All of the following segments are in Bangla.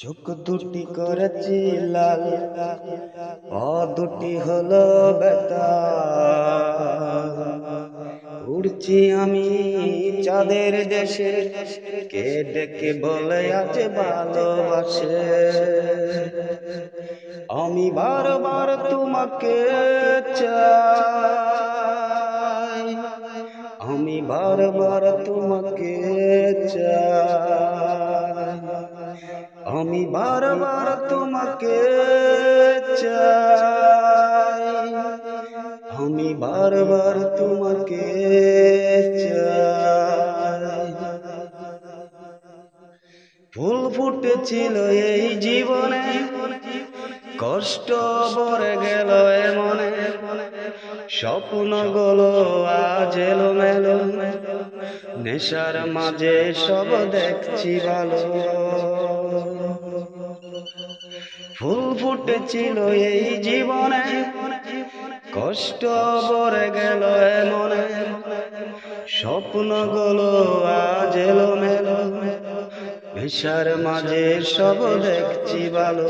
চোখ দুটি করেছি লাল, পা দুটি হলো বেতাল। উড়ছি আমি চাঁদের দেশে, কে ডেকে বলে আজ ভালোবাসে। আমি বারবার তোমাকে চাই, আমি বারবার তোমাকে চাই, আমি বারবার তোমাকে চাই, আমি বারবার তোমাকে চাই। ফুল ফুটেছিল এই জীবনে, কষ্ট ভরে গেল এ মনে, স্বপ্নগুলো আজ এলোমেলো, নেশার মাঝে সব দেখছি ভালো। ফুল ফুটেছিল এই জীবনে, কষ্ট ভরে গেল এ মনে, স্বপ্নগুলো আজ এলোমেলো, নেশার মাঝে সব দেখছি ভালো।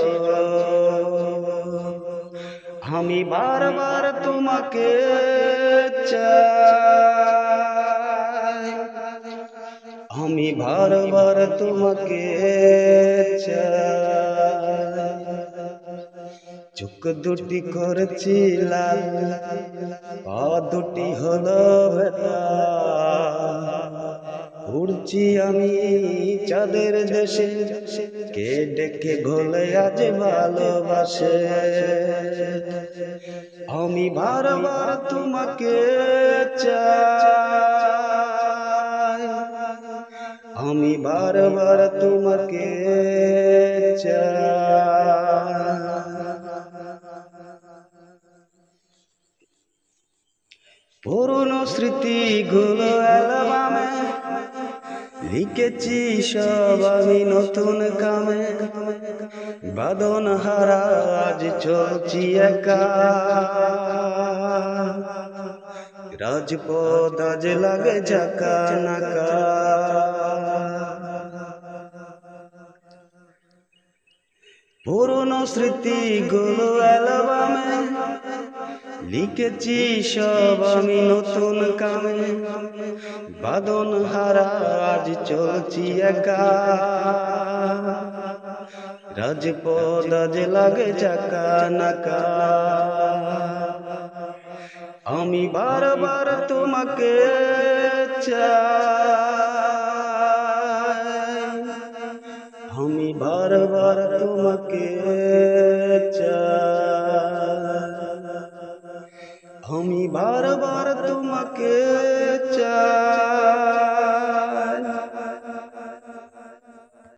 আমি বারবার তোমাকে চাই, আমি বারবার তোমাকে চাই। চোখ দুটি করেছি লাল, পা দুটি হলো বেতাল। উড়ছি আমি চাঁদের দেশে, কে ডেকে বলে আজ ভালোবাসে। আমি বারবার তোমাকে চাই, আমি বারবার তোমাকে চাই। পুরনো স্মৃতিগুলো অ্যালবামে লিখেছি সব আমি নতুন কামে, বাঁধন হারা আজ চলছি একা। রাজপথ আজ লাগে ঝাঁকা নাকা, পুরনো স্মৃতিগুলো অ্যালবামে লিখেছি সব আমি নতুন কামে, বাঁধন হারা আজ চলছি একা। রাজপথ আজ লাগে ঝাঁকা নাকা, আমি বারবার তোমাকে চাই, আমি বারবার তোমাকে চাই, আমি বারবার তোমাকে চাই।